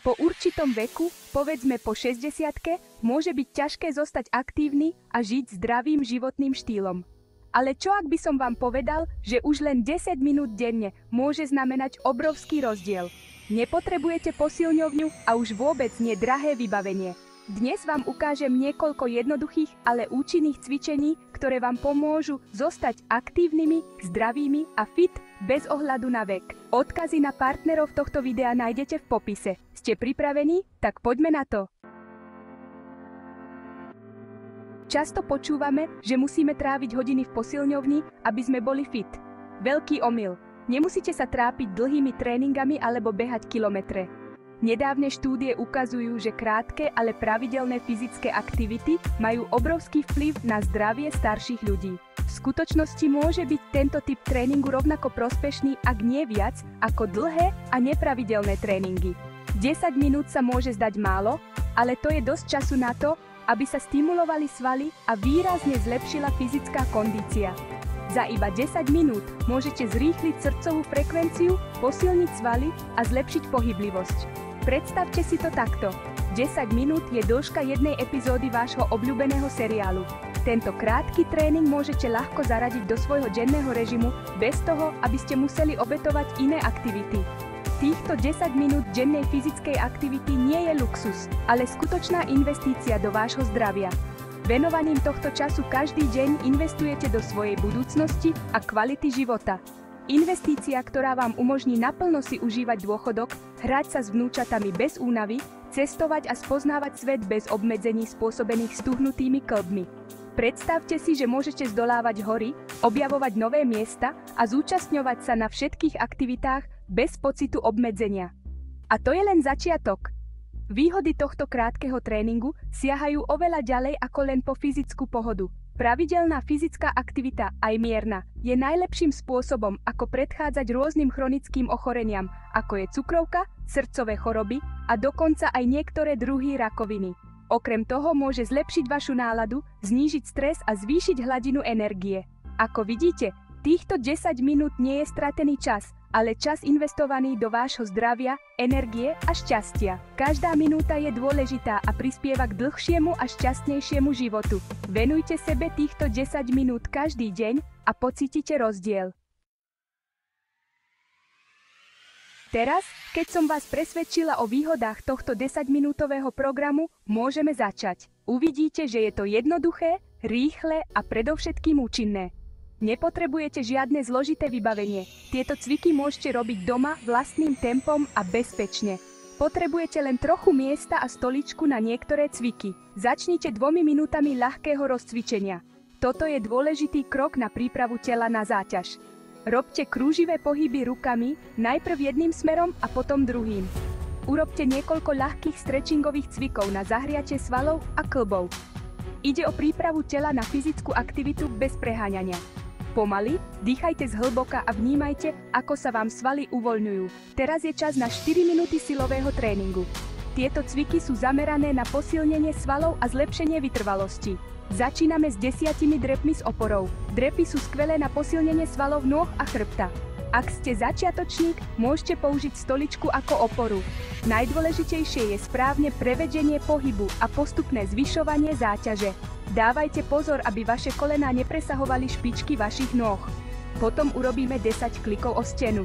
Po určitom veku, povedzme po 60-ke, môže byť ťažké zostať aktívny a žiť zdravým životným štýlom. Ale čo ak by som vám povedal, že už len 10 minút denne môže znamenať obrovský rozdiel? Nepotrebujete posilňovňu a už vôbec nie drahé vybavenie. Dnes vám ukážem niekoľko jednoduchých, ale účinných cvičení, ktoré vám pomôžu zostať aktívnymi, zdravými a fit bez ohľadu na vek. Odkazy na partnerov tohto videa nájdete v popise. Ste pripravení? Tak poďme na to. Často počúvame, že musíme tráviť hodiny v posilňovni, aby sme boli fit. Veľký omyl. Nemusíte sa trápiť dlhými tréningami alebo behať kilometre. Nedávne štúdie ukazujú, že krátke, ale pravidelné fyzické aktivity majú obrovský vplyv na zdravie starších ľudí. V skutočnosti môže byť tento typ tréningu rovnako prospešný, ak nie viac, ako dlhé a nepravidelné tréningy. 10 minút sa môže zdať málo, ale to je dosť času na to, aby sa stimulovali svaly a výrazne zlepšila fyzická kondícia. Za iba 10 minút môžete zrýchliť srdcovú frekvenciu, posilniť svaly a zlepšiť pohyblivosť. Predstavte si to takto. 10 minút je dĺžka jednej epizódy vášho obľúbeného seriálu. Tento krátky tréning môžete ľahko zaradiť do svojho denného režimu bez toho, aby ste museli obetovať iné aktivity. Týchto 10 minút dennej fyzickej aktivity nie je luxus, ale skutočná investícia do vášho zdravia. Venovaním tohto času každý deň investujete do svojej budúcnosti a kvality života. Investícia, ktorá vám umožní naplno si užívať dôchodok, hrať sa s vnúčatami bez únavy, cestovať a spoznávať svet bez obmedzení spôsobených stuhnutými kĺbmi. Predstavte si, že môžete zdolávať hory, objavovať nové miesta a zúčastňovať sa na všetkých aktivitách bez pocitu obmedzenia. A to je len začiatok. Výhody tohto krátkeho tréningu siahajú oveľa ďalej ako len po fyzickú pohodu. Pravidelná fyzická aktivita, aj mierna, je najlepším spôsobom, ako predchádzať rôznym chronickým ochoreniam, ako je cukrovka, srdcové choroby a dokonca aj niektoré druhy rakoviny. Okrem toho môže zlepšiť vašu náladu, znížiť stres a zvýšiť hladinu energie. Ako vidíte, týchto 10 minút nie je stratený čas, ale čas investovaný do vášho zdravia, energie a šťastia. Každá minúta je dôležitá a prispieva k dlhšiemu a šťastnejšiemu životu. Venujte sebe týchto 10 minút každý deň a pocítite rozdiel. Teraz, keď som vás presvedčila o výhodách tohto 10-minútového programu, môžeme začať. Uvidíte, že je to jednoduché, rýchle a predovšetkým účinné. Nepotrebujete žiadne zložité vybavenie. Tieto cviky môžete robiť doma vlastným tempom a bezpečne. Potrebujete len trochu miesta a stoličku na niektoré cviky. Začnite 2 minútami ľahkého rozcvičenia. Toto je dôležitý krok na prípravu tela na záťaž. Robte krúživé pohyby rukami, najprv jedným smerom a potom druhým. Urobte niekoľko ľahkých stretchingových cvikov na zahriatie svalov a kĺbov. Ide o prípravu tela na fyzickú aktivitu bez preháňania. Pomaly, dýchajte zhlboka a vnímajte, ako sa vám svaly uvoľňujú. Teraz je čas na 4 minúty silového tréningu. Tieto cviky sú zamerané na posilnenie svalov a zlepšenie vytrvalosti. Začíname s 10 drepmi s oporou. Drepy sú skvelé na posilnenie svalov nôh a chrbta. Ak ste začiatočník, môžete použiť stoličku ako oporu. Najdôležitejšie je správne prevedenie pohybu a postupné zvyšovanie záťaže. Dávajte pozor, aby vaše kolená nepresahovali špičky vašich nôh. Potom urobíme 10 klikov o stenu.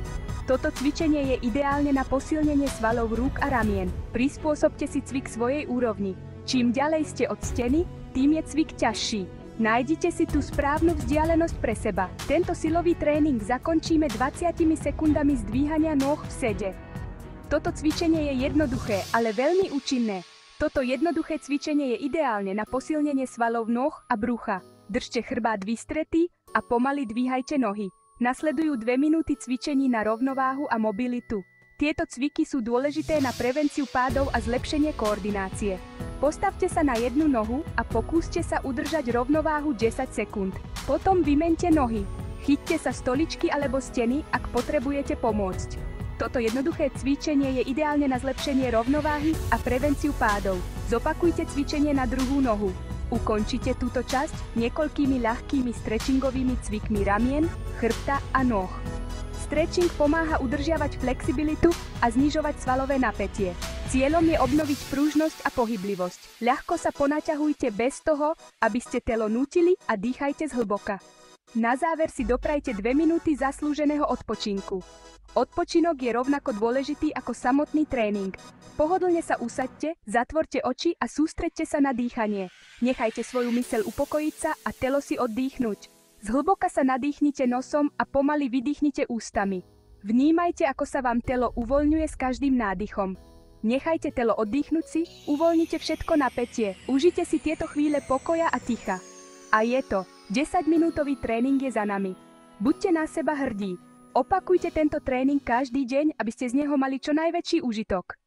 Toto cvičenie je ideálne na posilnenie svalov rúk a ramien. Prispôsobte si cvik svojej úrovni. Čím ďalej ste od steny, tým je cvik ťažší. Nájdite si tú správnu vzdialenosť pre seba. Tento silový tréning zakončíme 20 sekundami zdvíhania nôh v sede. Toto cvičenie je jednoduché, ale veľmi účinné. Toto jednoduché cvičenie je ideálne na posilnenie svalov nôh a brucha. Držte chrbát vystretý a pomaly dvíhajte nohy. Nasledujú 2 minúty cvičení na rovnováhu a mobilitu. Tieto cviky sú dôležité na prevenciu pádov a zlepšenie koordinácie. Postavte sa na jednu nohu a pokúste sa udržať rovnováhu 10 sekúnd. Potom vymente nohy. Chyťte sa stoličky alebo steny, ak potrebujete pomôcť. Toto jednoduché cvičenie je ideálne na zlepšenie rovnováhy a prevenciu pádov. Zopakujte cvičenie na druhú nohu. Ukončite túto časť niekoľkými ľahkými stretchingovými cvikmi ramien, chrbta a nôh. Stretching pomáha udržiavať flexibilitu a znižovať svalové napätie. Cieľom je obnoviť pružnosť a pohyblivosť. Ľahko sa ponaťahujte bez toho, aby ste telo nútili a dýchajte zhlboka. Na záver si doprajte 2 minúty zaslúženého odpočinku. Odpočinok je rovnako dôležitý ako samotný tréning. Pohodlne sa usaďte, zatvorte oči a sústreďte sa na dýchanie. Nechajte svoju myseľ upokojiť sa a telo si oddychnúť. Zhlboka sa nadýchnite nosom a pomaly vydýchnite ústami. Vnímajte, ako sa vám telo uvoľňuje s každým nádychom. Nechajte telo oddychnúť si, uvoľnite všetko napätie, užite si tieto chvíle pokoja a ticha. A je to, 10-minútový tréning je za nami. Buďte na seba hrdí. Opakujte tento tréning každý deň, aby ste z neho mali čo najväčší úžitok.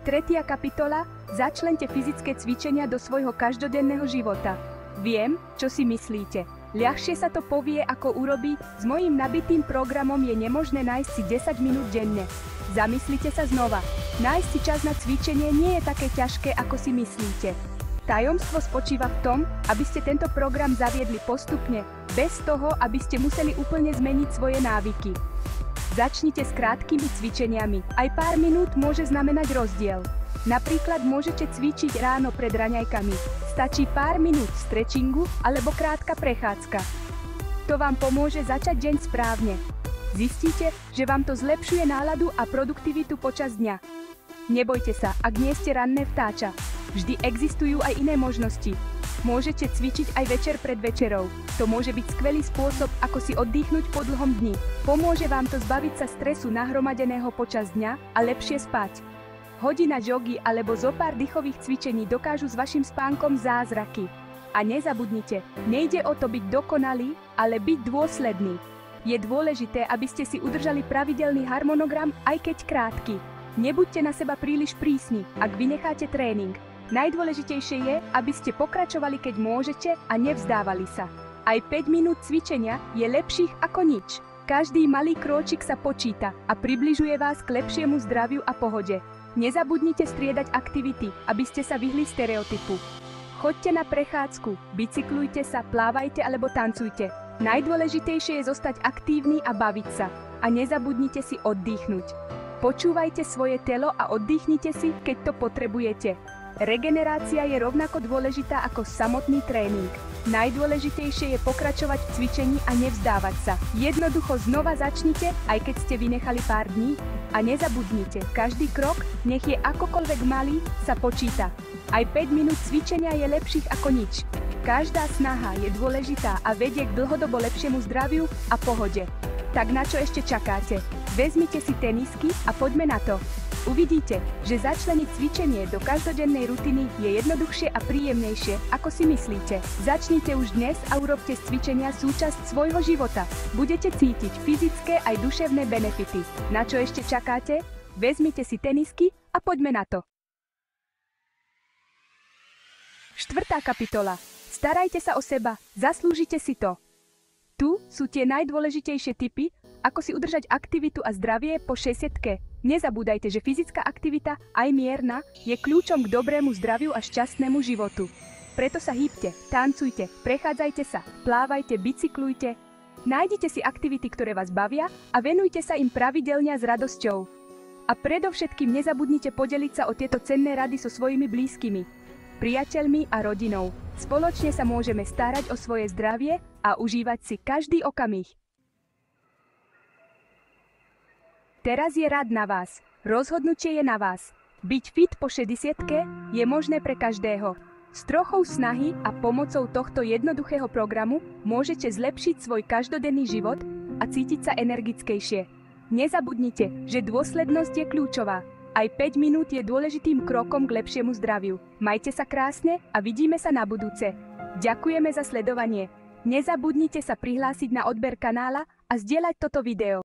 3. kapitola. Začlente fyzické cvičenia do svojho každodenného života. Viem, čo si myslíte. Ľahšie sa to povie, ako urobí. S mojím nabitým programom je nemožné nájsť si 10 minút denne. Zamyslite sa znova. Nájsť si čas na cvičenie nie je také ťažké, ako si myslíte. Tajomstvo spočíva v tom, aby ste tento program zaviedli postupne, bez toho, aby ste museli úplne zmeniť svoje návyky. Začnite s krátkými cvičeniami. Aj pár minút môže znamenať rozdiel. Napríklad môžete cvičiť ráno pred raňajkami. Stačí pár minút stretchingu alebo krátka prechádzka. To vám pomôže začať deň správne. Zistíte, že vám to zlepšuje náladu a produktivitu počas dňa. Nebojte sa, ak nie ste ranné vtáča. Vždy existujú aj iné možnosti. Môžete cvičiť aj večer pred večerou. To môže byť skvelý spôsob, ako si oddychnúť po dlhom dni. Pomôže vám to zbaviť sa stresu nahromadeného počas dňa a lepšie spať. Hodina jogy alebo zopár dýchových cvičení dokážu s vašim spánkom zázraky. A nezabudnite, nejde o to byť dokonalý, ale byť dôsledný. Je dôležité, aby ste si udržali pravidelný harmonogram, aj keď krátky. Nebuďte na seba príliš prísni, ak vynecháte tréning. Najdôležitejšie je, aby ste pokračovali, keď môžete a nevzdávali sa. Aj 5 minút cvičenia je lepších ako nič. Každý malý krôčik sa počíta a približuje vás k lepšiemu zdraviu a pohode. Nezabudnite striedať aktivity, aby ste sa vyhli stereotypu. Choďte na prechádzku, bicyklujte sa, plávajte alebo tancujte. Najdôležitejšie je zostať aktívny a baviť sa. A nezabudnite si oddychnúť. Počúvajte svoje telo a oddychnite si, keď to potrebujete. Regenerácia je rovnako dôležitá ako samotný tréning. Najdôležitejšie je pokračovať v cvičení a nevzdávať sa. Jednoducho znova začnite, aj keď ste vynechali pár dní. A nezabudnite, každý krok, nech je akokoľvek malý, sa počíta. Aj 5 minút cvičenia je lepších ako nič. Každá snaha je dôležitá a vedie k dlhodobo lepšiemu zdraviu a pohode. Tak na čo ešte čakáte? Vezmite si tenisky a poďme na to. Uvidíte, že začleniť cvičenie do každodennej rutiny je jednoduchšie a príjemnejšie, ako si myslíte. Začnite už dnes a urobte z cvičenia súčasť svojho života. Budete cítiť fyzické aj duševné benefity. Na čo ešte čakáte? Vezmite si tenisky a poďme na to. 4. kapitola. Starajte sa o seba, zaslúžite si to. Tu sú tie najdôležitejšie tipy, ako si udržať aktivitu a zdravie po 60-ke. Nezabúdajte, že fyzická aktivita, aj mierna, je kľúčom k dobrému zdraviu a šťastnému životu. Preto sa hýbte, tancujte, prechádzajte sa, plávajte, bicyklujte. Nájdite si aktivity, ktoré vás bavia a venujte sa im pravidelne a s radosťou. A predovšetkým nezabudnite podeliť sa o tieto cenné rady so svojimi blízkymi, priateľmi a rodinou. Spoločne sa môžeme starať o svoje zdravie a užívať si každý okamih. Teraz je rad na vás. Rozhodnutie je na vás. Byť fit po 60-ke je možné pre každého. S trochou snahy a pomocou tohto jednoduchého programu môžete zlepšiť svoj každodenný život a cítiť sa energickejšie. Nezabudnite, že dôslednosť je kľúčová. Aj 5 minút je dôležitým krokom k lepšiemu zdraviu. Majte sa krásne a vidíme sa na budúce. Ďakujeme za sledovanie. Nezabudnite sa prihlásiť na odber kanála a zdieľať toto video.